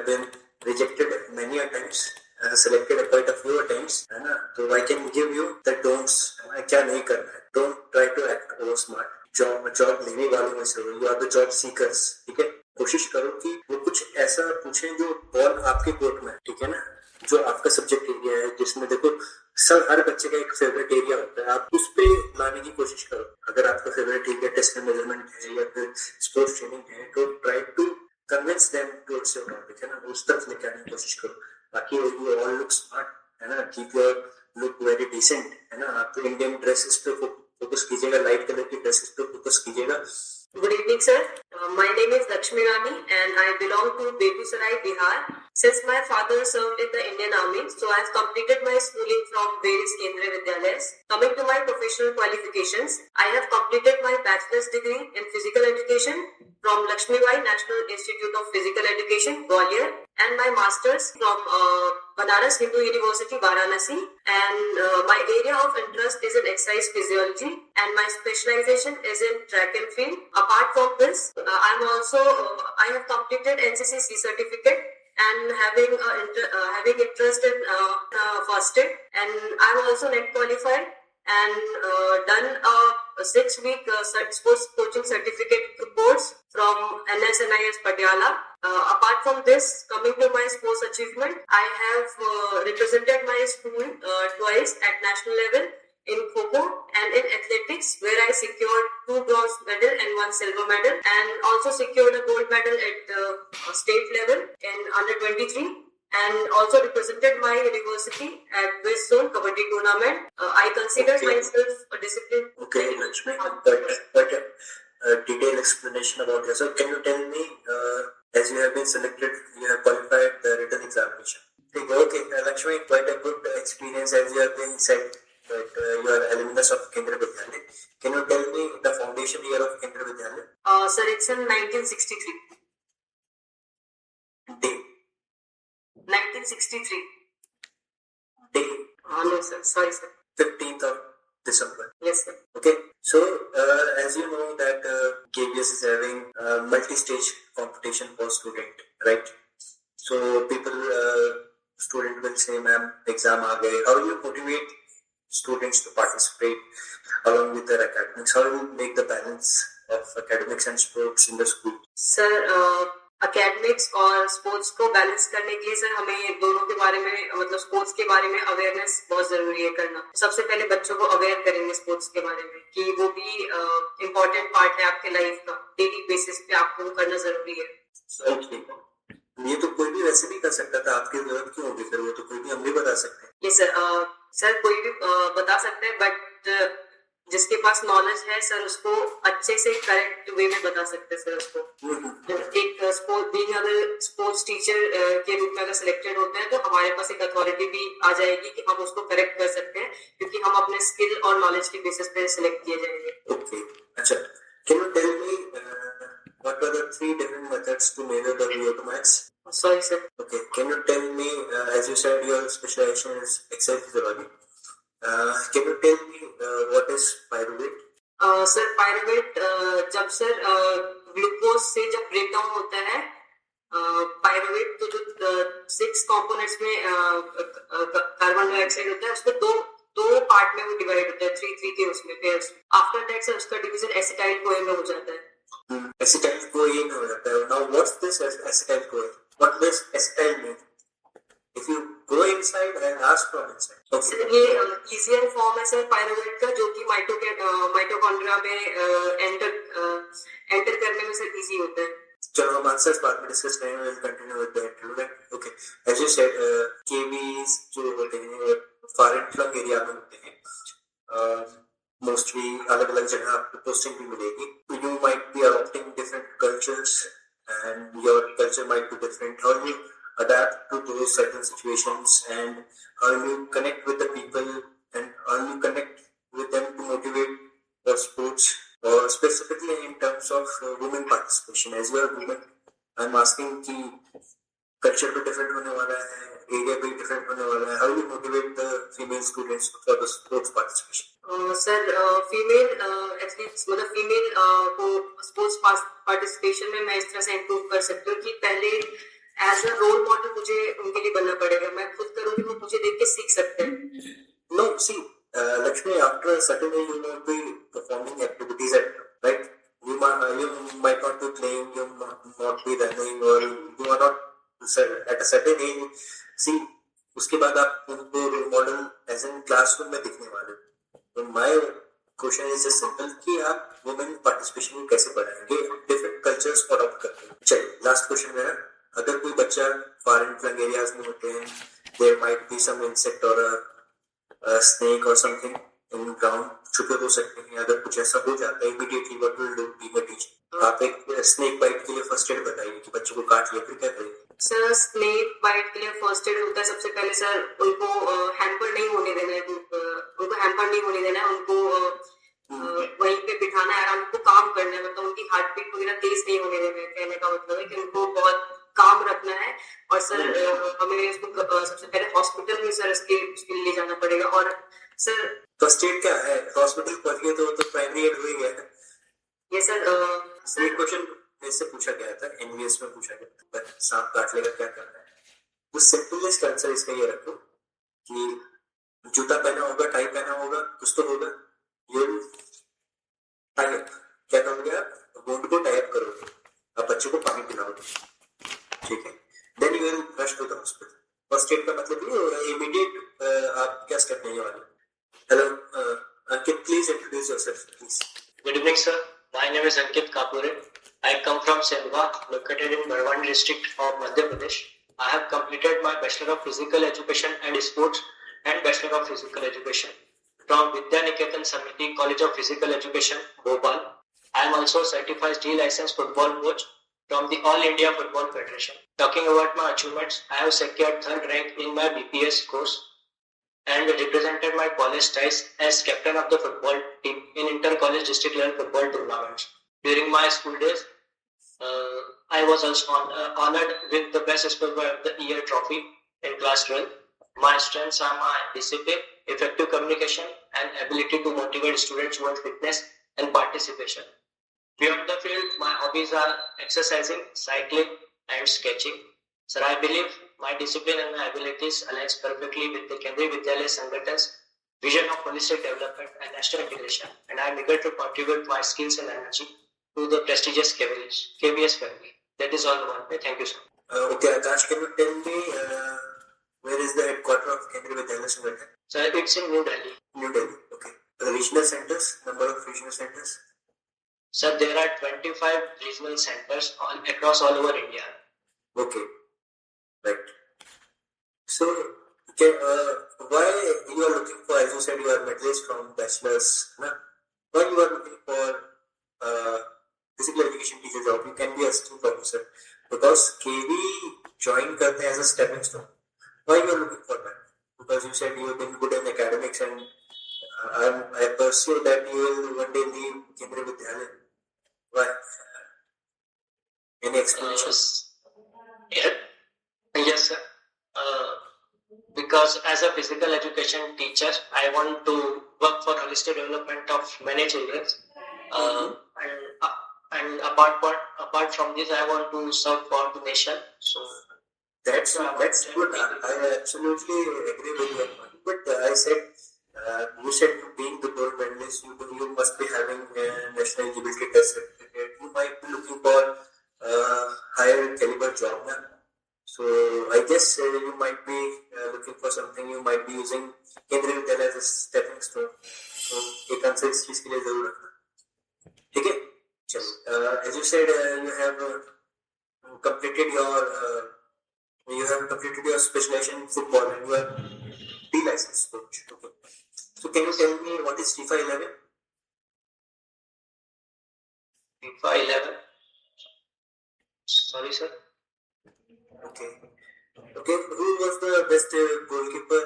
have been rejected many a times, selected quite a few times, है ना. तो I can give you the don'ts, है ना, क्या नहीं करना है. Don't try to act over smart. Job लेने वालों में से you are the job seekers, ठीक है. कोशिश करो कि वो कुछ ऐसा पूछें जो बॉल आपके कोर्ट में, ठीक है ना, जो आपका सब्जेक्ट एरिया है, जिसमें देखो सब हर बच्चे का एक फेवरेट एरिया होता है, आप उस पे लाने की कोशिश करो. अगर आपका फेवरेट एरिया टेस्ट मेजरमेंट है या फिर स्पोर्ट्स ट्रेनिंग है, तो try to convince them towards your topic, है ना, उस तरफ लेके आने की कोशिश करो. बाकी यू ऑल लुक स्मार्ट, है ना, keep your look very decent, है ना. आप इंडियन ड्रेसेस पे फोकस कीजिएगा, लाइट कलर की ड्रेसेस पे फोकस कीजिएगा. Good evening, sir. My name is Lakshmi Rani and I belong to Begusarai, Bihar. Since my father served in the Indian Army, so I have completed my schooling from various Kendriya Vidyalayas. Coming to my professional qualifications, I have completed my bachelor's degree in physical education from Lakshmi Bai National Institute of Physical Education, Gwalior, and my master's from Banaras Hindu University, Varanasi. And my area of interest is in exercise physiology, and my specialization is in track and field. Apart from this, I have completed NCC certificate and having interest in first aid, and I'm also net qualified and done a 6-week sports coaching certificate course from NSNIS Patiala. Apart from this, coming to my sports achievement, I have represented my school twice at national level in Kho-Kho and in athletics, where I secured 2 bronze medal and 1 silver medal, and also secured a gold medal at state level in under 23, and also represented my university at West Zone Kabaddi tournament. I consider myself a disciplined. Okay, Lakshmi, but a detailed explanation about yourself. Can you tell me, as you have been selected, you have qualified the written examination? Okay, Lakshmi, quite a good experience, as you have been said that you are alumnus of Kendriya Vidyalaya. Can you tell me the foundation year of Kendriya Vidyalaya? Sir, it's in 1963. Day. 1963. Day. No, sir. Sorry, sir. 15th of December. Yes, sir. Okay. So, as you know that KVS is having multi-stage competition for student, right? So, student will say, ma'am, exam aa gaye. How do you motivate students to participate along with their academics? How do you make the balance of academics and sports in the school? Sir, academics और sports को balance करने के लिए sir हमें दोनों के बारे में, मतलब sports के बारे में awareness बहुत जरूरी है करना. सबसे पहले बच्चों को aware करेंगे sports के बारे में कि वो भी important part है आपके life का. daily basis पे आपको वो करना जरूरी है. ये तो कोई भी वैसे भी कर सकता था, आपकी जरूरत क्यों होगी सर? वो तो कोई भी हम भी बता सकते हैं. Yes, sir. सर कोई भी बता सकते हैं, बट जिसके पास नॉलेज है सर उसको अच्छे से करेक्ट वे में बता सकते हैं सर उसको. एक स्पोर्ट्स टीचर के रूप में अगर सिलेक्टेड होते हैं तो हमारे पास एक अथॉरिटी भी आ जाएगी कि हम उसको करेक्ट कर सकते हैं, क्योंकि हम अपने स्किल और नॉलेज के बेसिस पे सिलेक्ट किए जाएंगे. ओके, अच्छा. Can you tell me what are the 3 different methods to measure the VO2 max? Sorry, sir. Okay, can you tell me, as you said, your specialization is exercise physiology. Can you tell me what is pyruvate? Sir, pyruvate जब sir glucose से जब break down होता है pyruvate, तो जो 6 components में carbon dioxide होता है, उसको दो पार्ट में वो डिवाइड होता है, 3 के उसमें पेयर्स. आफ्टर दैट सर उसका डिवीजन एसिटाइल कोएन में हो जाता है. Acetyl CoA हो जाता है. Now what's this acetyl CoA? What does acetyl mean? If you go inside and ask from inside. Okay. ये easier form है सर पायरुवेट का, जो कि माइटोकॉन्ड्रिया में एंटर करने में सर इजी होता है. चलो हम आंसर्स बाद में डिस्कस करेंगे. we'll continue with the interview. Okay, as you said, KVs जो होते हैं far flung एरिया में होते हैं, मोस्टली अलग अलग जगह आपको पोस्टिंग भी मिलेगी. You might be adopting different cultures and your culture might be different. How you adapt to those certain situations and how you connect with the people and how you connect with them to motivate for sports, or specifically in terms of women participation. As you are women, I'm asking कि culture भी different होने वाला है, area भी different होने वाला है. How you motivate the female students for the sports participation? Sir female athletes, मतलब फीमेल को स्पोर्ट्स पार्टिसिपेशन में मैं इस तरह से इम्प्रूव कर सकती हूँ कि पहले एज अ रोल मॉडल मुझे उनके लिए बनना पड़ेगा, मैं खुद करूंगी वो मुझे देख के सीख सकते हैं? No, see, Lakshmi, after a certain age, you will be performing activities at right. You might not be playing, you might not be running, or you are not at a certain age. See, उसके बाद आप उनको role model as an classroom में दिखने वाले। तो my question is just simple कि आप वुमेन पार्टिसिपेशन में कैसे बढ़ाएंगे डिफरेंट कल्चर्स अडॉप्ट करके। चलिए लास्ट क्वेश्चन मेरा, अगर कोई बच्चा फॉरेन फ्लंग एरियाज में होते हैं, there might be some insect और स्नेक और समथिंग इन ग्राउंड, छुपे हो सकते हैं, अगर कुछ ऐसा हो जाता है immediately what will do be my teacher? आप एक स्नेक बाइट के लिए फर्स्ट एड बताइए कि बच्चे को काट लिया फिर क्या करेंगे? सर स्नेक बाइट के लिए फर्स्ट एड होता है, सबसे पहले सर उनको हैम्पर नहीं होने देना है, उनको हैम्पर नहीं होने देना है, उनको वहीं पे बिठाना है, आराम को काम करना है, मतलब उनकी हार्ट बीट वगैरह तेज नहीं होने देना है। कहने का मतलब है कि उनको बहुत काम रखना है। और सर हमें उसको सबसे पहले हॉस्पिटल में सर उसके लिए ले जाना पड़ेगा। और सर फर्स्ट एड क्या है, हॉस्पिटल पहुंच गए तो प्राइमरी एड हो ही गया है। ये सर क्वेश्चन से पूछा गया था, एनवीएस में पूछा गया था, सांप काट लेगा क्या करना है? वो सिंपलेस्ट आंसर इसका ये रखो कि जूता पहना होगा, टाई पहना होगा, कुछ तो होगा, ये टाई अप, क्या करोगे आप? वुंड को टाई अप करोगे, आप बच्चे को पानी पिलाओगे, ठीक है, then you will rush to the hospital. First aid का मतलब ये हो रहा है इमीडिएट आप क्या स्टेप लेने वाले? Hello Ankit, please introduce yourself please. Good evening, sir. My name is Ankit Kapure. I come from Sendwa, located in Barwani district of Madhya Pradesh. I have completed my Bachelor of Physical Education and Sports and Bachelor of Physical Education from Vidya Niketan Samiti College of Physical Education, Bhopal. I am also certified D licensed football coach from the All India Football Federation. Talking about my achievements, I have secured third rank in my BPS course and represented my college ties as captain of the football team in inter-college district level football tournaments. During my school days, I was also honored with the Best Sportsman of the Year trophy in class 12. My strengths are my discipline, effective communication, and ability to motivate students towards fitness and participation. Beyond the field, my hobbies are exercising, cycling, and sketching. Sir, I believe my discipline and my abilities aligns perfectly with the Kendriya Vidyalaya Sangatan's vision of holistic development and national integration, and I am eager to contribute my skills and energy to the prestigious KVS family. That is all about me. Thank you, sir. Okay, Akash, can you tell me where is the headquarters of Kendriya Vidyalaya Sangathan? Sir, it's in New Delhi. New Delhi, okay. Regional centers, number of regional centers? Sir, there are 25 regional centers across all over India. Okay, right. So, okay, why you are looking for, as you said, you are medalist from bachelor's, na? Why you are looking for physical education teacher job? You can be assistant professor because KV join karte as a stepping stone. Why you are looking for that? Because you said you have been good in academics and I pursue that you will one day leave Kendriya Vidyalaya. Why? Any explanation? Yes, sir. Because as a physical education teacher, I want to work for holistic development of many children. And apart from this, I want to serve for the nation. So that's good. I absolutely agree with your point. But I said, you said being the gold medalist, you must be having a national eligibility test certificate. You might be looking for higher caliber job now. So I guess you might be looking for something. You might be using Kendriya Vidyalaya as a stepping stone. So एक answer इस चीज के लिए जरूर रखना, ठीक है? चलो, as you said, you have completed your specialization in football and you are D licensed coach. Okay. So can you tell me what is FIFA 11? FIFA 11. Sorry, sir. Okay. Who was the best goalkeeper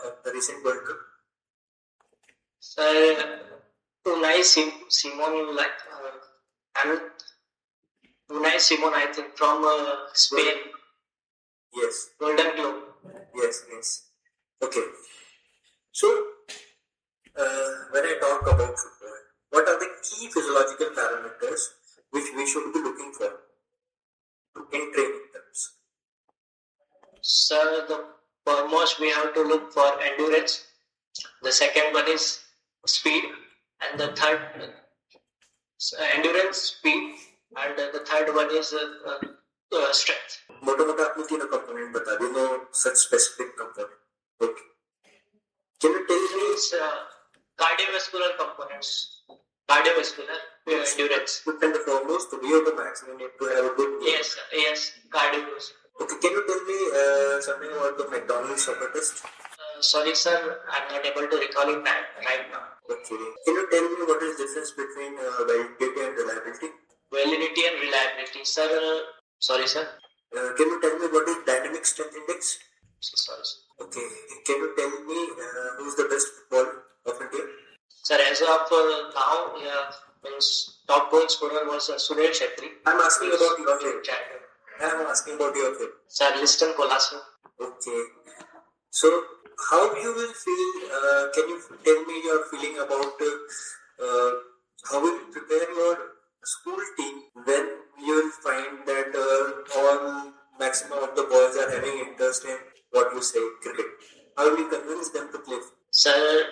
of the recent World Cup? Sir, Unai Simon, Unai Simon, I think, from Spain. Yes. Golden Globe. Yes. Okay. So, when I talk about football, what are the key physiological parameters which we should be looking for in training terms? Sir, the foremost we have to look for endurance. The second one is speed, and the third endurance, speed, and the third one is strength. मोटा-मोटा आपने तीनों component बता दिए, no such specific component. Okay. Can you tell me Cardiovascular components, cardiovascular endurance. First and foremost, to be on the max, we need to have a good. Yes, cardiovascular. Okay, can you tell me something about the McDonald's soccer test? Sorry, sir, I'm not able to recall it right now. Okay. Can you tell me what is the difference between validity and reliability? Validity and reliability, sir. Sorry, sir. Can you tell me what is dynamic strength index? Sorry, sir. Okay. Can you tell me who is the best footballer of India? Sir, as of now, means top goal scorer was Sunil Shetty. I'm asking about your favorite. I'm asking about your favorite. Sir, Liston Colasso. Okay. So, how you will feel? Can you tell me your feeling about how will you prepare your school team when you will find that all maximum of the boys are having interest in what you say cricket? How will you convince them to play? Sir,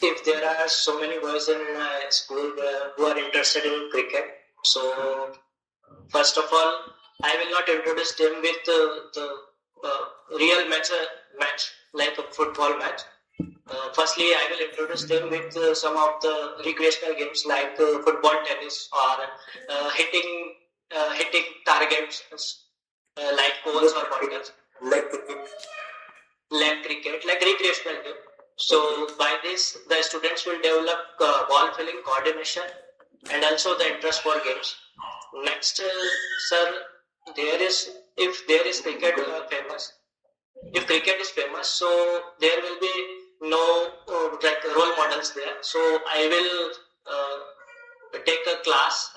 if there are so many boys in school who are interested in cricket, so first of all, I will not introduce them with the real match like a football match. Firstly, I will introduce them with some of the recreational games like football, tennis, or hitting targets like balls or pointers. Like cricket. Like cricket, like recreational game. So by this, the students will develop ball filling, coordination, and also the interest for games. Next, sir, if there is cricket famous. If cricket is famous, so there will be no like role models there. So I will take a class,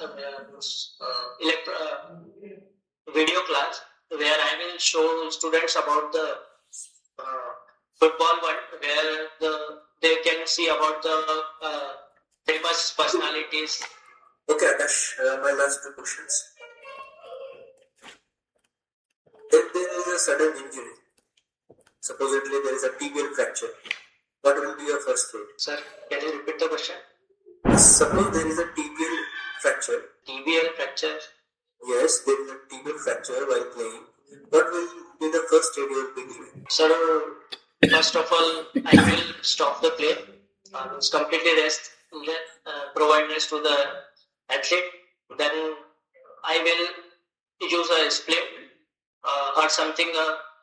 video class, where I will show students about the football world, where they can see about the famous personalities. Okay, Akash, my last two questions. If there is a sudden injury, supposedly there is a tibial fracture, what will be your first aid? Sir, can you repeat the question? Suppose there is a tibial fracture. TBL fracture? Yes, there is a tibial fracture while playing. What will be the first aid you will be giving? Sir, first of all, I will stop the play. Completely rest, provide rest to the athlete. Then I will use a splint or something,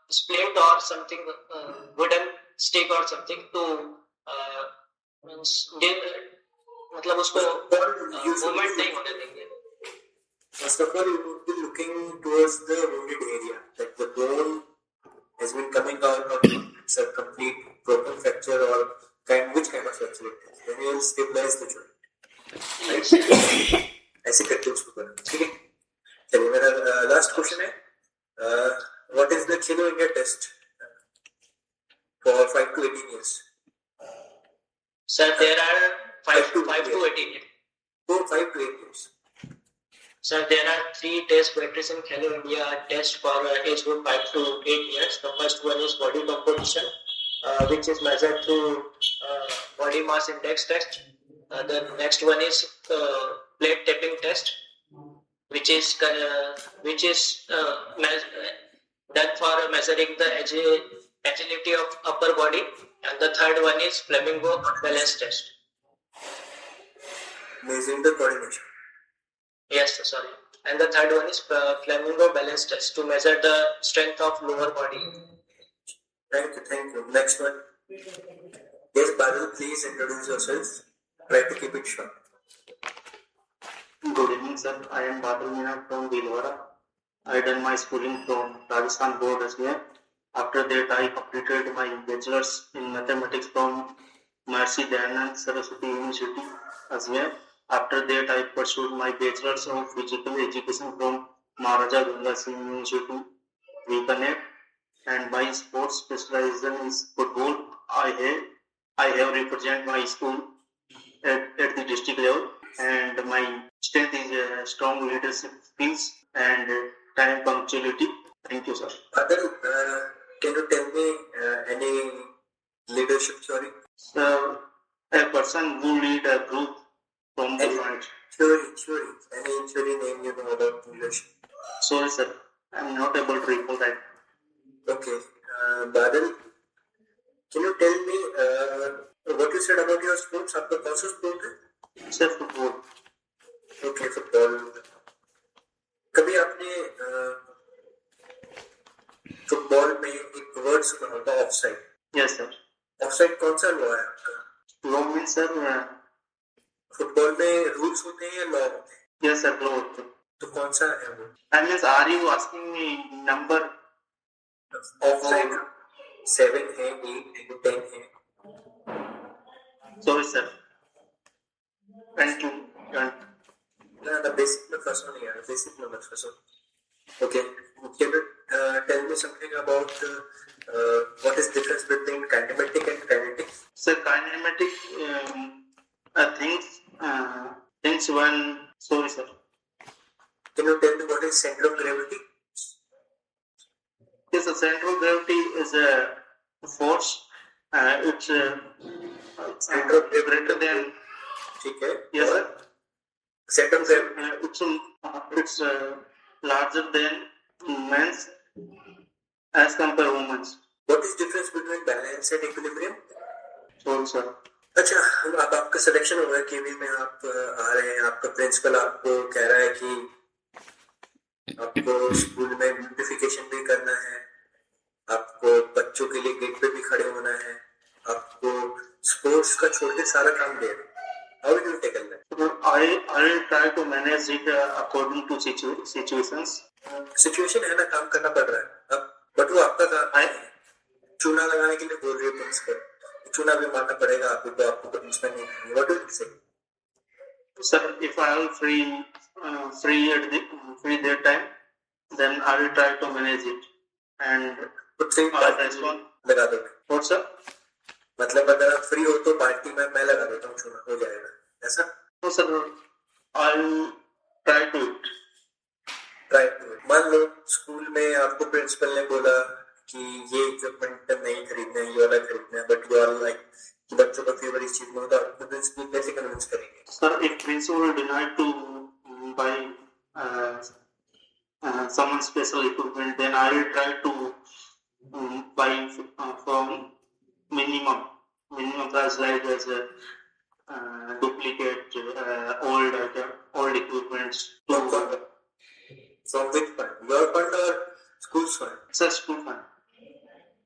splint or something, wooden stick or something to मतलब उसको movement नहीं होने देंगे. First of all, you would be looking towards the wounded area, like the bone has been coming out of it's a complete broken fracture or which kind of fracture it is. Then you will stabilize the joint. Right? ऐसे करके उसको करना. ठीक है. चलिए मेरा last question है. What is the Khelo India test for 5 to 18 years? Sir, there are 5 to 18 years. For 5 to 8 years. Sir, there are 3 test practice in Khelo India test for age group 5 to 8 years. The first one is body composition, which is measured through body mass index test. The next one is plate tapping test, which is done for measuring the agility of upper body, and the third one is flamingo balance test. Measuring the coordination. Yes, sorry. And the third one is flamingo balance test to measure the strength of lower body. Thank you. Next one. Yes, Badal, please introduce yourself. Try to keep it short. Good evening, sir. I am Badal Meena from Bhilwara. I done my schooling from Rajasthan board as well. After that, I completed my bachelor's in mathematics from Maharishi Dayanand Saraswati University as well. After that, I pursued my bachelor's of physical education from Maharaja Ganga Singh University, Bikaner, and my sports specialization is football. I have represented my school at the district level, and my strength is strong leadership skills and time punctuality. Thank you, sir. Adil, can you tell me any leadership story? So, a person who lead a group from the Any front. theory, any theory name you know about leadership? Sorry, sir. I'm not able to recall that. Okay, Badal, can you tell me what you said about your sports? आपका कौन सा sport है? Sir, football. Okay, football. कभी आपने football में एक word सुना होगा ऑफसाइड? Yes, sir. ऑफसाइड कौन सा लॉ है आपका? Law means, sir. फुटबॉल में रूल्स होते हैं या लॉ होते हैं? Yes, sir. Law. तो कौन सा है वो? I means, are you asking me number? Offside 7 है, 8 है, 10 है. Sorry, sir. 22. ना बेसिक में फंसो नहीं यार, बेसिक में मत फंसो. Okay, can you tell me something about what is difference between kinematic and kinetic? So kinematic things when. Sorry, sir. Can you tell me what is center of gravity? Yes, the center of gravity is a force. It's Center of gravity greater than. ठीक है. Yes, sir. Center of gravity. It's larger than men's as compared to women's. What is difference between balance and equilibrium? Sorry, sir. अच्छा, अब आपका selection हो गया, केवी में आप आ रहे हैं, आपका प्रिंसिपल आपको कह रहा है कि आपको स्कूल में ब्यूटिफिकेशन भी करना है, आपको बच्चों के लिए गेट पे भी खड़े होना है, आपको स्पोर्ट्स का छोड़ के सारा काम दे रहे हैं. How will you tackle that? I'll try to manage it according to situations. Situation है ना, काम करना पड़ रहा है अब, बट वो आपका काम है. चूना लगाने के लिए बोल रही है प्रिंसिपल, चूना भी मारना पड़ेगा आपको, तो आपको प्रिंसिपल नहीं है. व्हाट डू यू से? Sir, if I am free that time, then I will try to manage it. And लगा दोगे? What, sir? मतलब अगर आप फ्री हो तो पार्टी में मैं लगा देता हूँ, चूना हो जाएगा ऐसा? No, sir. I'll try to it. Try to it. मान लो स्कूल में आपको प्रिंसिपल ने बोला कि ये इक्विपमेंट नहीं खरीदना है, ये वाला खरीदना है, बट यू आर लाइक कि बच्चों का फेवर इस चीज में होता है, तो प्रिंसिपल कैसे कन्विंस करेंगे? Sir, if principal denied to buy some special equipment, then I will try to buy from minimum price, like as a duplicate old equipments. From which fund? Your fund or school's fund? Sir, school fund.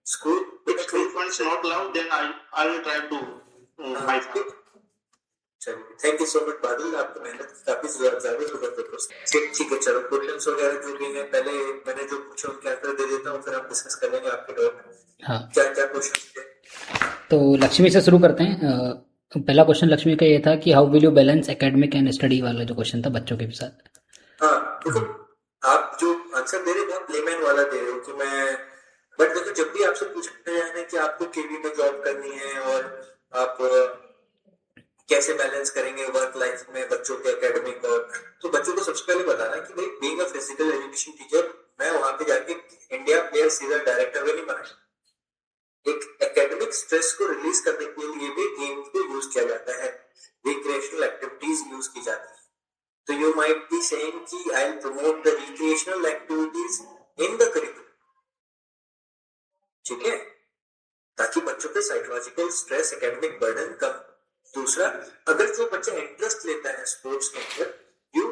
School? If school fund is not allowed, then I will try to buy fund. चलिए, thank you so much बादल, आपकी मेहनत काफी ज्यादा जबरदस्त. ठीक है, चलो क्वेश्चंस वगैरह जो भी हैं, पहले मैंने जो पूछा उनके आंसर दे देता हूँ, फिर हम डिस्कस करेंगे आपके डाउट. हाँ, क्या क्या क्वेश्चंस थे? तो लक्ष्मी से शुरू करते हैं. पहला क्वेश्चन लक्ष्मी का ये था कि how will you balance academic and study वाला जो क्वेश्चन था बच्चों के साथ. हाँ, देखो आप जो आंसर दे रहे हो बहुत लेमैन वाला दे रहे हो कि मैं, बट देखो जब भी आपसे पूछते हैं कि आपको केवी में जॉब करनी है और आप कैसे बैलेंस करेंगे वर्क लाइफ में बच्चों के एकेडमिक, और तो बच्चों को सबसे पहले बताना कि भाई being a physical education teacher, मैं वहां पे जाके इंडिया प्लेयर सीधा डायरेक्टर भी नहीं बना. एक एकेडमिक स्ट्रेस को रिलीज करने के लिए भी गेम्स को यूज किया जाता है, रिक्रिएशनल एक्टिविटीज यूज की जाती है. तो यू माइट बी सेइंग कि I will promote the recreational activities in the curriculum. ठीक है, ताकि बच्चों पे साइकोलॉजिकल स्ट्रेस, एकेडमिक बर्डन कम. दूसरा, अगर जो बच्चा इंटरेस्ट लेता है स्पोर्ट्स के अंदर, you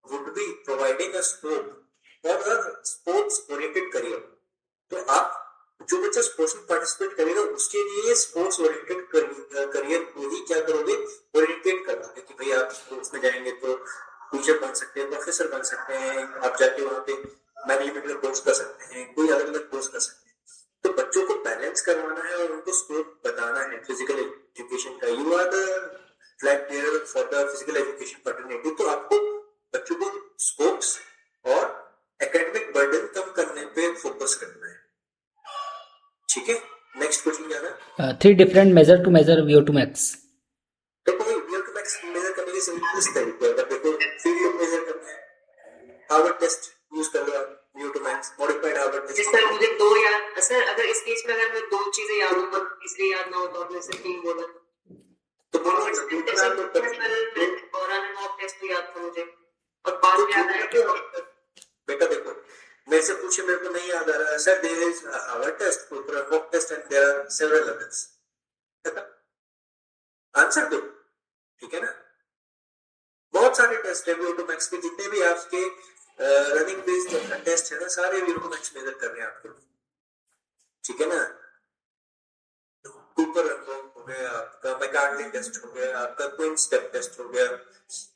would be providing a scope for a sports oriented career. तो आप जो बच्चा स्पोर्ट्स में पार्टिसिपेट करेगा उसके लिए स्पोर्ट्स ओरिएंटेड करियर को ही क्या करोगे, ओरिएंटेड करोगे कि भाई आप स्पोर्ट्स में जाएंगे तो टीचर बन सकते हैं, प्रोफेसर बन सकते हैं, आप जाके वहां पे मैनेजमेंट का कोर्स कर सकते हैं, कोई अलग अलग कोर्स कर सकते हैं. तो बच्चों को बैलेंस करवाना है और उनको स्कोप बताना है फिजिकल एजुकेशन का. You are the flag bearer for the physical education fraternity. तो आपको बच्चों को स्कोप्स और एकेडमिक बर्डन कम करने पे फोकस करना है. ठीक है, नेक्स्ट क्वेश्चन क्या है? 3 different measure to measure VO2 max. देखो VO2 max मेजर करने के सिंपलेस्ट तरीके, अगर देखो VO2 मेजर करना है, हार्वर्ड टेस्ट यूज कर लो आप. न्यूटोमैक्स मॉडिफाइड हार्वर्ड जी सर, मुझे 2 याद सर, अगर इस केस में अगर मैं 2 चीजें याद हो और तीसरी याद ना हो तो आपने सिर्फ 3 बोला तो बोलो और मॉक टेस्ट तो याद था मुझे और 5 याद आया। बेटा देखो, मेरे से पूछे, मेरे को नहीं याद आ रहा है sir. There is Harvard test, mock test and there are several others. Answer दो, ठीक है ना। बहुत सारे टेस्ट है न्यूटोमैक्स के, जितने भी आपके रनिंग बेस्ड टेस्ट है ना, सारे न्यूटोमैक्स मेजर कर रहे हैं आपको, ठीक है ना। कूपर हो गया आपका, मैकार्टली टेस्ट हो गया आपका, क्वीन स्टेप टेस्ट हो गया,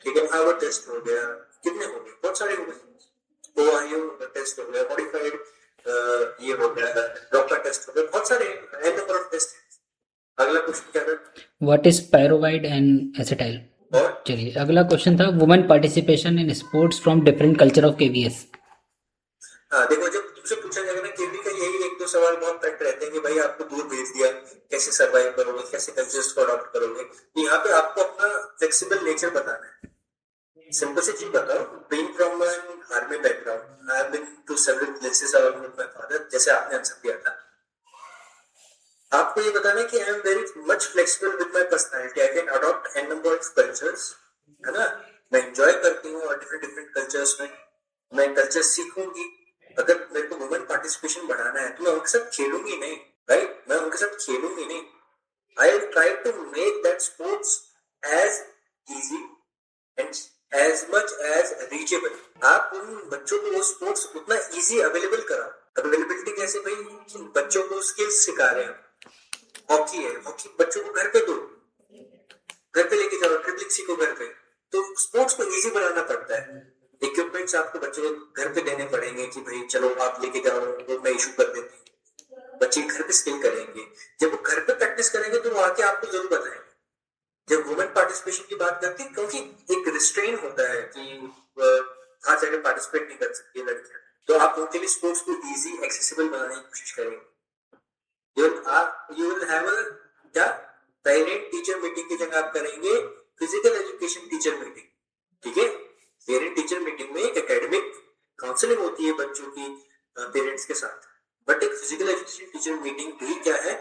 ठीक है, हार्वर्ड टेस्ट हो गया, कितने हो गए, बहुत सारे हो गए। ओआईयू टेस्ट हो गया, मॉडिफाइड ये हो गया, ड्रॉपर टेस्ट हो गया, बहुत सारे एन नंबर ऑफ टेस्ट है। अगला क्वेश्चन क्या था? What is pyruvate and acetyl? और चलिए अगला क्वेश्चन था women participation in sports from different culture of KVS. हाँ देखो, जब तुमसे पूछा जाएगा ना केवी का, यही 1-2 सवाल बहुत पैक्ट रहते हैं कि भाई आपको दूर भेज दिया, कैसे सर्वाइव करोगे, कैसे कल्चर्स को अडॉप्ट करोगे। यहाँ पे आपको अपना फ्लेक्सिबल नेचर बताना है। सिंपल सी चीज बताओ, being from an army background, I have been to several places along with my father, जैसे आपने आंसर दिया था। आपको ये बताना है कि I am very much flexible with my personality, I can adopt an number of cultures, है ना। मैं एंजॉय करती हूँ और डिफरेंट कल्चर्स में मैं कल्चर सीखूंगी। अगर मेरे को वुमेन पार्टिसिपेशन बढ़ाना है तो मैं उनके साथ खेलूंगी नहीं, राइट, मैं उनके साथ खेलूंगी नहीं। I will try to make that sports as easy and as much as reachable. आप उन बच्चों को वो स्पोर्ट्स उतना इजी अवेलेबल कराओ। अवेलेबिलिटी कैसे भाई? बच्चों को स्किल्स सिखा रहे हैं, हॉकी है, हॉकी बच्चों को घर पे दो, घर पे लेके जाओ, ड्रिबलिंग सीखो घर पे। तो स्पोर्ट्स को इजी बनाना पड़ता है। इक्विपमेंट्स आपको बच्चों को घर पे देने पड़ेंगे कि भाई चलो आप लेके जाओ, वो मैं इशू कर देती हूँ। बच्चे घर पे स्किल करेंगे, जब वो घर पे प्रैक्टिस करेंगे तो वो आके आपको जरूर बताएंगे। जब वुमेन पार्टिसिपेशन की बात करते हैं, क्योंकि एक रिस्ट्रेन होता है कि हर जगह पार्टिसिपेट नहीं कर सकती लड़कियां, तो आप उनके लिए स्पोर्ट्स को इजी एक्सेसिबल बनाने की कोशिश करेंगे। यू विल हैव अ क्या पेरेंट टीचर मीटिंग की जगह आप करेंगे फिजिकल एजुकेशन टीचर मीटिंग, ठीक है। पेरेंट टीचर मीटिंग में एक एकेडमिक काउंसलिंग होती है बच्चों की पेरेंट्स के साथ, बट एक फिजिकल एजुकेशन टीचर मीटिंग भी क्या है,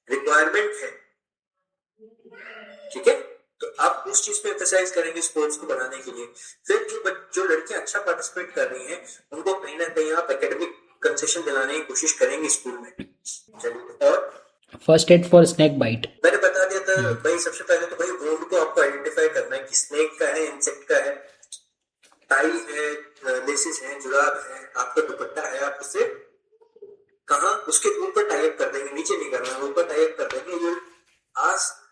रिक्वायरमेंट है, ठीक है। तो आप उस चीज पे एक्सरसाइज करेंगे स्पोर्ट्स को बढ़ाने के लिए। फिर जो लड़कियां अच्छा पार्टिसिपेट कर रही हैं उनको कहीं ना कहीं आप एकेडमिक कंसेशन दिलाने की कोशिश करेंगे स्कूल में। चलिए, और first aid for snake bite मैंने बता दिया था भाई। सबसे पहले तो भाई वुंड को आपको आइडेंटिफाई करना है कि स्नेक का है, इंसेक्ट का है, टाई है, लेसेस है, जुराब है, आपका दुपट्टा है, आप उसे कहाँ उसके ऊपर टाई अप कर देंगे, नीचे नहीं करना, ऊपर टाई अप कर देंगे। You ask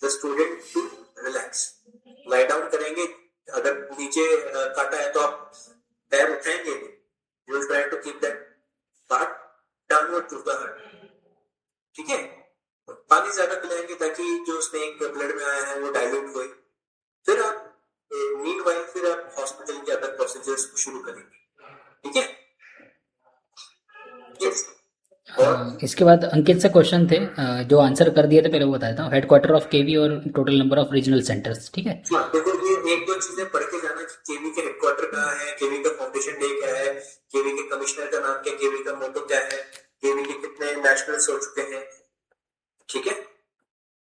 the student to relax, lie down करेंगे। अगर नीचे काटा है तो आप पैर उठाएंगे, you will try to keep that part downward to the heart, ठीक है। पानी ज्यादा पिलाएंगे ताकि जो स्नेक ब्लड में आया है वो डाइल्यूट होए। फिर आप मीनवाइल फिर आप हॉस्पिटल के अदर प्रोसीजर्स को शुरू करेंगे, ठीक है। यस, इसके बाद अंकित से क्वेश्चन थे जो आंसर कर दिए थे, पहले वो बताता हूँ। हेडक्वार्टर ऑफ केवी और total number of regional centres, ठीक है। देखो ये 1-2 चीजें पढ़ के जाना कि केवी के हेडक्वार्टर कहाँ है, केवी का फाउंडेशन डे क्या है, केवी के कमिश्नर का नाम क्या, केवी का मोटो क्या है, केवी के कितने नेशनल्स हो चुके हैं, ठीक है।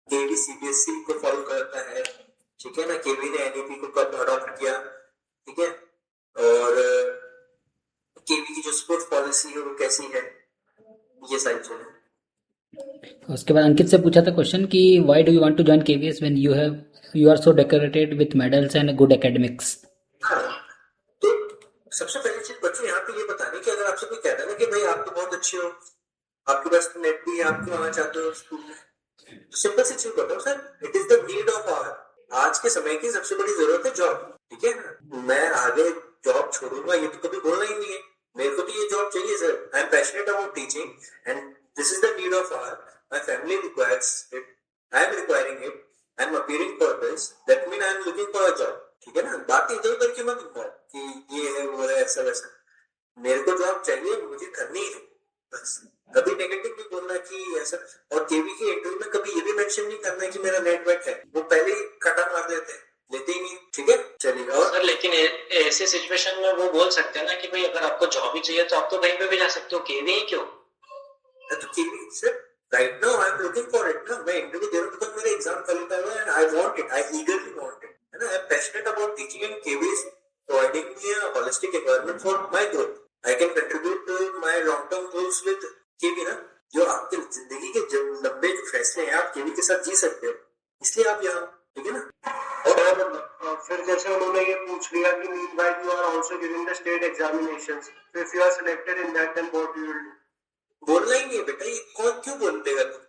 केवी सीबीएसई को फॉलो करता है, ठीक है ना। केवी ने एनईपी को कब अडॉप्ट किया, ठीक है। और केवी की जो स्पोर्ट्स पॉलिसी है वो कैसी है, ये सारी चीजें। उसके बाद अंकित से पूछा था क्वेश्चन कि why do you want to join KVS when you are so decorated with medals and good academics. हाँ, तो सबसे पहली चीज बच्चों यहाँ पे ये बताने कि अगर आपसे कोई कहता है ना कि भाई आप तो बहुत अच्छे हो, आपके पास तो नेट भी है, आप क्यों आना चाहते हो स्कूल में, तो सिंपल सी चीज बताओ sir, it is the need of hour. आज के समय की सबसे बड़ी जरूरत है जॉब, ठीक है ना। मैं आगे जॉब छोड़ूंगा ये तो कभी बोलना ही नहीं है, मेरे को तो ये जॉब चाहिए sir. I am passionate about teaching and this is the need of hour, my family requires it, I am requiring it, I am appearing for this, that mean I am looking for a job, ठीक है ना। बात इधर उधर क्यों मत बोलो कि ये है वो है ऐसा वैसा, मेरे को जॉब चाहिए, मुझे करनी है बस। कभी नेगेटिव भी बोलना कि ऐसा। और केवी के इंटरव्यू में कभी ये भी मेंशन नहीं करना है कि मेरा नेट वेट है, वो पहले ही कटा मार देते हैं लेते ही नहीं, ठीक है। चलिए, और सर लेकिन ऐसे सिचुएशन में वो बोल सकते हैं ना कि भाई अगर आपको जॉब ही चाहिए तो आप तो कहीं पे भी जा सकते हो, केवी ही क्यों? तो KV sir, right now I am looking for it ना, मैं इंटरव्यू दे रहा हूँ बिकॉज मेरा एग्जाम क्वालिफाई हुआ and I want it, I eagerly want it, है ना। I am passionate about teaching and KV is providing me a holistic environment for my growth. I can contribute to my long term goals with KV ना। जो आपके जिंदगी के जो लंबे फैसले हैं आप केवी के साथ जी सकते हो, इसलिए आप यहाँ, ठीक है ना। और फिर जैसे उन्होंने ये पूछ लिया कि meanwhile you are also giving the state examinations, so if you are selected in that then what you will do? बोलना ही नहीं है बेटा, ये कौन क्यों बोलेगा तुम?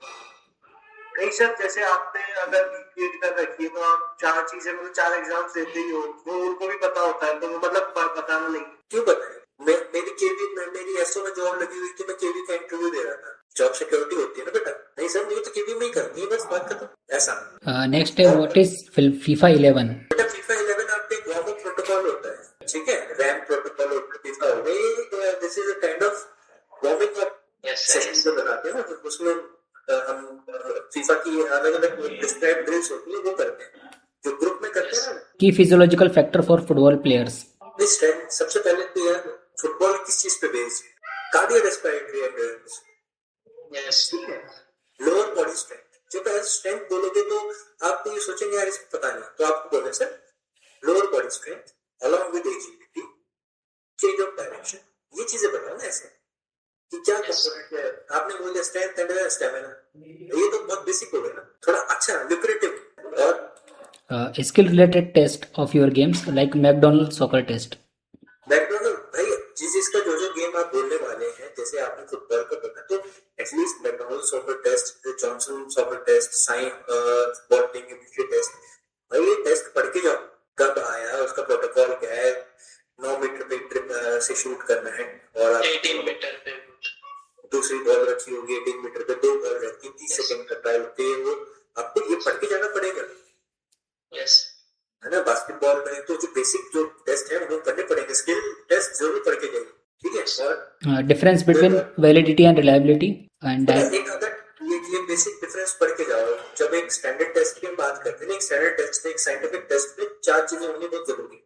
नहीं सर, जैसे आपने अगर बीपीएड कर रखी है तो आप 4 चीजें मतलब 4 एग्जाम्स देते ही हो, वो उनको भी पता होता है, तो वो मतलब बताना नहीं क्यों बताए? मेरी केवी में, मेरी एसओ में जॉब लगी हुई थी, मैं केवी का इंटरव्यू दे रहा था। जॉब सिक्योरिटी होती है ना बेटा। नहीं सर, मुझे तो केवी में ही करनी है, बस बात खत्म, ऐसा। नेक्स्ट है व्हाट इज फीफा 11? बेटा फीफा 11 आपके वार्म अप प्रोटोकॉल होता है, ठीक है। रैम प्रोटोकॉल होता है फीफा में, this is a kind of warming up session जो लगाते हैं ना, उसमें हम फीफा की अलग अलग डिस्क्राइब ड्रिल्स होती है, वो करते हैं, जो ग्रुप में करते हैं ना। की physiological factor for football players? Strength सबसे पहले तो यार, फुटबॉल किस चीज पे बेस्ड है? कार्डियो रेस्पिरेटरी एंड्योरेंस, ठीक है। लोअर बॉडी स्ट्रेंथ, जब एज स्ट्रेंथ बोलोगे तो आप तो ये सोचेंगे यार इसको पता नहीं, तो आपको बोले sir lower body strength along with agility, change of direction, ये चीजें बताओ ना ऐसे कि क्या कंपोनेंट है। आपने बोल दिया स्ट्रेंथ एंड स्टैमिना, ये तो बहुत बेसिक हो गया ना, थोड़ा अच्छा ल्यूक्रेटिव। और skill related test of your games like McDonald soccer test? McDonald भाई, जिसका जो जो गेम आप बोलने वाले हैं, जैसे आपने फुटबॉल का बोला तो at least McDonald soccer test, Johnson soccer test, साइन फुटबॉल टीम के टेस्ट, भाई ये टेस्ट पढ़ के जाओ, कब आया, उसका प्रोटोकॉल क्या है, 9 मीटर पे ट्रिप से शूट करना है, और 18 मीटर पे दूसरी बॉल रखी होगी 18 मीटर पे, 2 बॉल रहती है, 30 सेकंड का ट्रायल होती है, वो आपको ये पढ़ के जाना पड़ेगा, है ना। बास्केटबॉल में तो जो बेसिक जो टेस्ट है वो करने पड़ेंगे, स्किल टेस्ट जरूर पढ़ के जाइए, ठीक है। और difference between validity and reliability and एक अगर ये बेसिक डिफरेंस पढ़ के जाओ। जब एक स्टैंडर्ड टेस्ट की बात करते हैं, एक स्टैंडर्ड टेस्ट में, एक साइंटिफिक टेस्ट में 4 चीजें होनी बहुत जरूरी।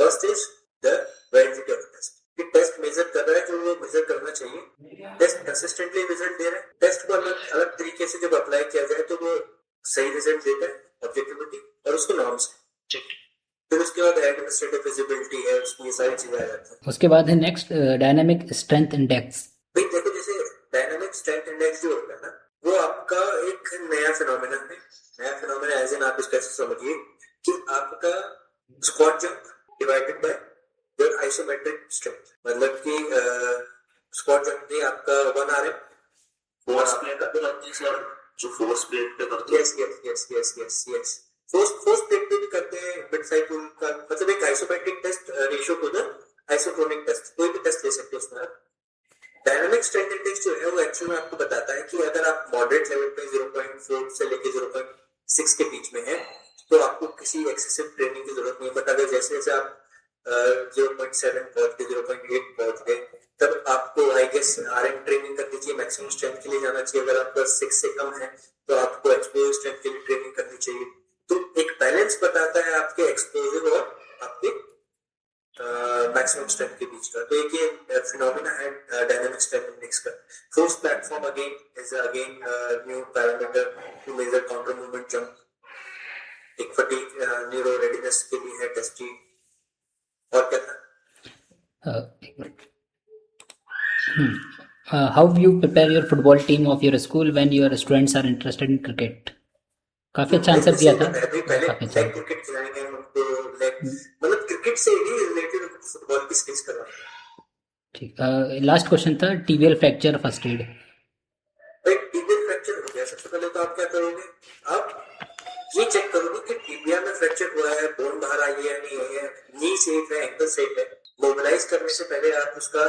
First is the validity of test, कि टेस्ट मेजर कर रहा है जो वो मेजर करना चाहिए, टेस्ट कंसिस्टेंटली रिजल्ट दे रहा है, टेस्ट को अलग अलग तरीके से जब अप्लाई किया जाए तो वो सही रिजल्ट देता है, ऑब्जेक्टिविटी और उसके नॉर्म्स है। फिर उसके बाद एडमिनिस्ट्रेटिव फिजिबिलिटी है, उसकी ये सारी चीजें आ जाती हैं। उसके बाद है नेक्स्ट डायनामिक स्ट्रेंथ इंडेक्स। भाई देखो, जैसे डायनामिक स्ट्रेंथ इंडेक्स जो होता है ना, वो आपका एक नया फिनोमेना है। नया फिनोमेना एज इन आप इसको ऐसे समझिए कि आपका squat jump divided by your isometric strength, मतलब कि स्क्वाट जंप में आपका 1 RM फोर्स प्लेट का जो फोर्स प्लेट पे करते हैं, यस फोर्स प्लेट पे भी करते हैं, मिड साइकिल का, मतलब एक isometric test ratio to the isochronic test, कोई भी टेस्ट ले सकते हो उसमें आप। डायनामिक स्ट्रेंथ इंडेक्स जो है वो एक्चुअली में आपको बताता है कि अगर आप मॉडरेट लेवल पे 0.4 से लेके 0.6 के बीच में है तो आपको किसी एक्सेसिव ट्रेनिंग की जरूरत नहीं है। बट अगर जैसे जैसे आप 0.7 पहुंच गए, 0.8 पहुंच गए, तब आपको आई गेस RM ट्रेनिंग करनी चाहिए, मैक्सिमम स्ट्रेंथ के लिए जाना चाहिए। अगर आपका 6 से कम है तो आपको एक्सप्लोजिव स्ट्रेंथ के लिए ट्रेनिंग करनी चाहिए। तो एक बैलेंस बताता है आपके एक्सप्लोजिव और आपके मैक्सिमम स्ट्रेंथ के बीच का। तो एक ये फिनोमेना है डायनामिक स्ट्रेंथ इंडेक्स का। Force platform again is again new parameter to measure counter movement jump. एक फटीग न्यूरो रेडीनेस के लिए है टेस्टिंग। और क्या था? एक minute. How you prepare your football team of your school when your students are interested in cricket? काफी अच्छा आंसर दिया था, पहले काफी अच्छा। क्रिकेट खिलाएंगे उनको, मतलब क्रिकेट से ही रिलेटेड फुटबॉल की स्किल्स करवाएंगे। ठीक, लास्ट क्वेश्चन था टीबीएल फ्रैक्चर फर्स्ट एड। टीबीएल फ्रैक्चर हो गया, सबसे पहले तो आप क्या करोगे, आप ये चेक करोगे कि टीबिया में फ्रैक्चर हुआ है, बोन बाहर आई है या नहीं आई है, नी सेफ है, एंकल सेफ है। मोबिलाइज करने से पहले आप उसका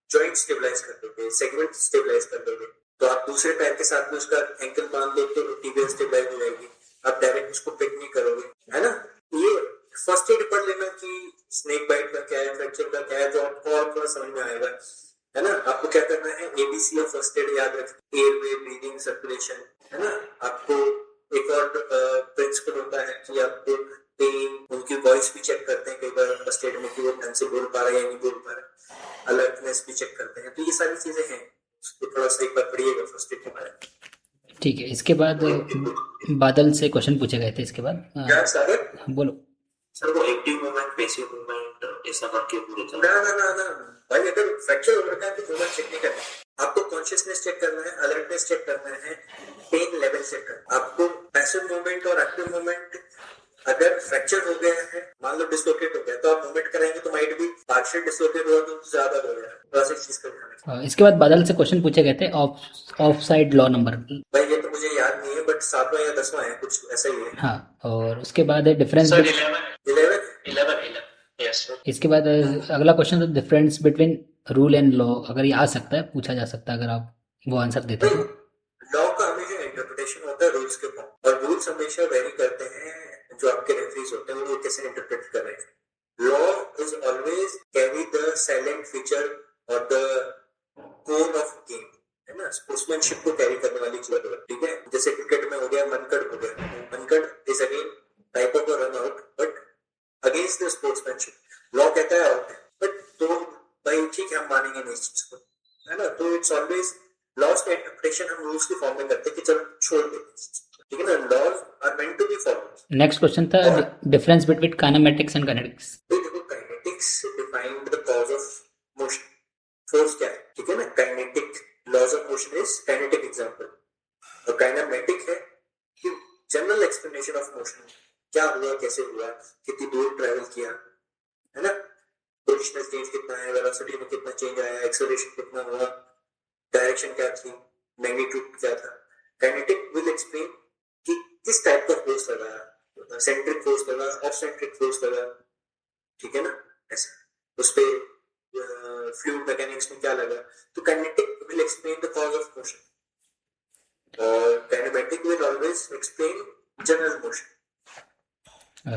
जॉइंट स्टेबलाइज कर दोगे, सेगमेंट स्टेबलाइज कर दोगे। तो आप दूसरे पैर के साथ में उसका एंकल बांध दो तो टीबिया स्टेबलाइज हो जाएगी। आप डायरेक्ट उसको पिक नहीं करोगे, है ना। ये फर्स्ट एड पढ़ लेना कि स्नेक बाइट का क्या है, फ्रैक्चर का क्या है, तो आपको और थोड़ा समझ में आएगा, है ना। आपको क्या करना है, ABC ऑफ फर्स्ट एड याद रखें, एयरवे, ब्रीदिंग, सर्कुलेशन, है ना। आपको एक और प्रिंसिपल होता है कि आपको पेन, रहा है या नहीं बोल पा रहा है, अलर्टनेस भी चेक करते हैं। तो ये सारी चीजें हैं, उसको थोड़ा सा एक बार पढ़िएगा फर्स्ट एड के बारे में। ठीक है, इसके बाद बादल से क्वेश्चन पूछे गए थे। इसके बाद क्या सागर? बोलो। सर वो एक्टिव मूवमेंट पैसिव मूवमेंट ऐसा करके पूरे ना भाई, अगर फ्रैक्चर हो रखा है तो मूवमेंट चेक नहीं करना। आपको कॉन्शियसनेस चेक करना है, अलर्टनेस चेक करना है, पेन लेवल चेक करना है। आपको पैसिव मूवमेंट और एक्टिव मूवमेंट, अगर फ्रैक्चर हो गया है, मान लो डिसलोकेट हो गया, तो आप मूवमेंट करेंगे तो माइट भी पार्शियल डिसलोकेट हुआ तो ज्यादा हो गया, थोड़ा सा चीज का ध्यान रखें। इसके बाद बादल से क्वेश्चन पूछे गए थे ऑफ साइड लॉ नंबर। भाई ये तो मुझे याद नहीं है, बट 7वां या 10वां है, कुछ ऐसा ही है। हाँ, और उसके बाद है डिफरेंस। Sir 11 yes sir. इसके बाद अगला क्वेश्चन है difference between rule and law. अगर ये आ सकता है, पूछा जा सकता है, अगर आप वो आंसर देते हैं। लॉ का हमेशा इंटरप्रिटेशन होता है रूल्स के फॉर्म, और रूल्स हमेशा वेरी करते हैं जो आपके रेफरीज होते हैं वो कैसे इंटरप्रेट कर रहे हैं। Law is always carry the silent feature और द कोर ऑफ गेम, है ना, स्पोर्ट्समैनशिप को कैरी करने वाली चीज है। ठीक है, जैसे क्रिकेट में हो गया मनकड़ हो गया, Mankad is again type of run out but against the sportsmanship. Law कहता है आउट है, बट तो भाई ठीक है, हम मानेंगे नहीं इस चीज को, है ना। तो इट्स ऑलवेज लॉज का इंटरप्रिटेशन हम रूल्स के फॉर्म में करते हैं कि चलो छोड़ देते, ठीक है ना। Laws are meant to be followed. Next question था difference between kinematics and kinetics. देखो, kinetics define the cause of motion, force क्या है, ठीक है ना। Kinetic laws of motion is kinetic example, और काइनेमेटिक है कि जनरल एक्सप्लेनेशन ऑफ मोशन, क्या हुआ, कैसे हुआ, कितनी दूर ट्रैवल किया, है ना, पोजिशनल चेंज कितना है, वेलोसिटी में कितना चेंज आया, एक्सेलरेशन कितना हुआ, डायरेक्शन क्या थी, मैग्नीट्यूड क्या था। काइनेटिक विल एक्सप्लेन कि किस टाइप का फोर्स लगा, सेंट्रिक फोर्स लगा, ऑफ सेंट्रिक फोर्स लगा, ठीक है ना, ऐसा उस पे फ्लूइड मैकेनिक्स में क्या लगा। तो kinetic will explain the cause of motion और kinematic will always explain general motion.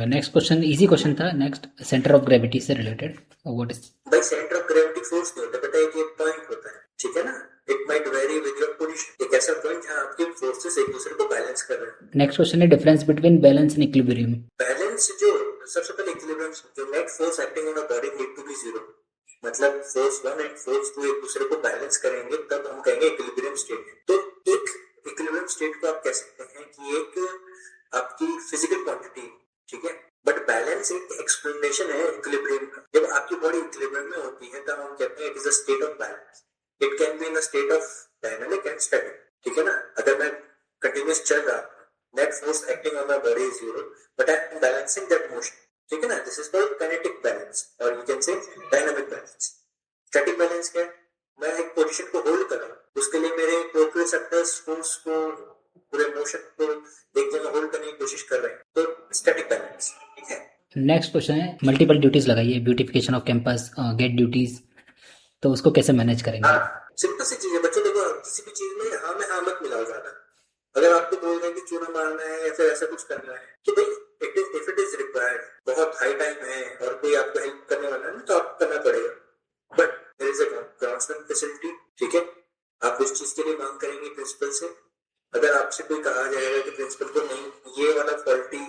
Next question easy question था। नेक्स्ट सेंटर ऑफ ग्रेविटी से रिलेटेड व्हाट इज। भाई सेंटर ऑफ ग्रेविटी फोर्स नहीं होता, बेटा एक पॉइंट होता है, ठीक है ना। It might very with your position, एक ऐसा पॉइंट जहां आपके फोर्सेस एक दूसरे को बैलेंस कर रहे हैं। नेक्स्ट क्वेश्चन है difference between balance and equilibrium. Balance जो सबसे पहले इक्विलिब्रियम, जो net force acting on a body need to be zero, मतलब फोर्स 1 एंड फोर्स 2 एक दूसरे को बैलेंस करेंगे तब हम कहेंगे इक्विलिब्रियम स्टेट है। तो एक इक्विलिब्रियम स्टेट को आप कह सकते हैं कि एक आपकी फिजिकल क्वांटिटी, ठीक है, बट बैलेंस एक एक्सप्लेनेशन है इक्विलिब्रियम का। जब आपकी बॉडी इक्विलिब्रियम में होती है तब हम कहते हैं it is a state of balance. It can be in a state of dynamic and static, ठीक है ना। अगर मैं कंटिन्यूअस चल रहा हूं, net force acting on my body is zero but I am balancing that motion, ठीक है ना। This is called kinetic balance और you can say dynamic balance. Static balance क्या है, मैं एक पोजीशन को होल्ड कर रहा हूं, उसके लिए मेरे प्रोप्रियोसेप्टर्स फोर्स को, पूरे मोशन को एक जगह होल्ड करने की कोशिश कर रहे हैं, तो स्टैटिक बैलेंस, ठीक है। नेक्स्ट क्वेश्चन है मल्टीपल ड्यूटीज लगाइए, beautification of campus, gate duties, तो उसको कैसे मैनेज करेंगे। सिंपल सी चीज है बच्चों, देखो किसी भी चीज में हाँ में हाँ मत मिलाओ ज्यादा। अगर आपको बोल रहे हैं कि चूना मारना है या फिर ऐसा कुछ करना है, तो भाई इफ इट इज रिक्वायर्ड, बहुत हाई टाइम है और कोई आपको हेल्प करने वाला है तो आपको करना पड़ेगा, but there is a groundsman facility, ठीक है। आप उस चीज के लिए मांग करेंगे प्रिंसिपल से। अगर आपसे कोई कहा जाएगा कि प्रिंसिपल को नहीं ये वाला फॉल्टी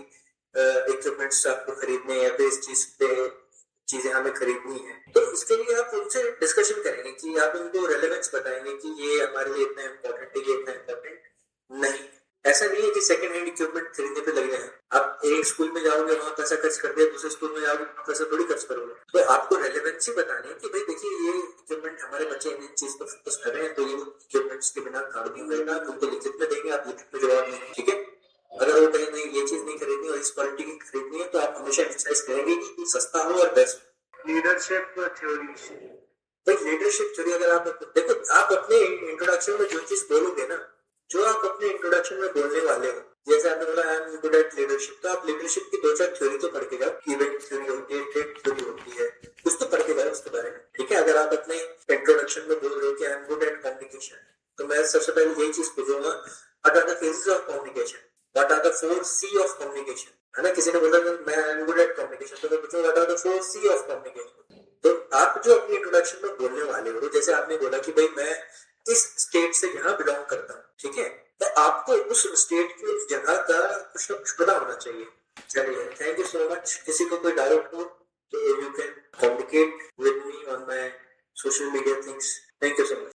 इक्विपमेंट्स आपको खरीदने या फिर इस चीज पे चीजें हमें खरीदनी है, तो इसके लिए आप उनसे डिस्कशन करेंगे कि आप उनको रेलेवेंस बताएंगे कि ये हमारे लिए इतना इम्पोर्टेंट है, ये इतना इम्पोर्टेंट नहीं। ऐसा नहीं है कि सेकंड हैंड इक्विपमेंट खरीदने पे लग जाए। आप एक स्कूल में जाओगे वहां पैसा खर्च कर दिया, दूसरे स्कूल में जाओगे वहां पैसा थोड़ी खर्च करोगे। तो आपको रेलेवेंसी बतानी है कि भाई देखिए ये इक्विपमेंट हमारे बच्चे इन चीज पर फोकस कर रहे हैं, तो ये इक्विपमेंट्स के बिना काम नहीं होगा। उनको लिखित में देंगे, आप लिखित में जवाब देंगे, ठीक है। अगर वो कहें नहीं ये चीज नहीं खरीदनी और इस क्वालिटी की खरीदनी है, तो आप हमेशा एक्सरसाइज करेंगे कि सस्ता हो और बेस्ट। लीडरशिप थ्योरी, भाई लीडरशिप थ्योरी अगर आप देखो, आप अपने इंट्रोडक्शन में जो चीज बोलोगे ना, जो आप अपने इंट्रोडक्शन में बोलने वाले हो, जैसे आपने बोला आई एम गुड एट लीडरशिप, तो आप लीडरशिप की 2-4 थ्योरी तो पढ़ के जाओ। इवेंट थ्योरी होती है, ट्रेड थ्योरी होती है, कुछ तो पढ़ के जाओ उसके बारे में, ठीक है। अगर आप अपने इंट्रोडक्शन में बोल रहे हो कि I am good at communication, तो मैं सबसे पहले यही चीज पूछूंगा, what are the phases of communication, what are the 4 C of communication, है ना। किसी ने बोला मैं I am good at communication, तो मैं पूछूंगा what are the 4 C of communication. तो आप जो अपनी इंट्रोडक्शन में बोलने वाले हो, जैसे आपने बोला कि भाई मैं इस स्टेट से यहाँ बिलोंग करता हूँ, ठीक है, तो आपको उस स्टेट की उस जगह का कुछ ना कुछ पता होना चाहिए। चलिए, थैंक यू सो मच। किसी को कोई डाउट हो So you can communicate with me on my social media things. Thank you so much.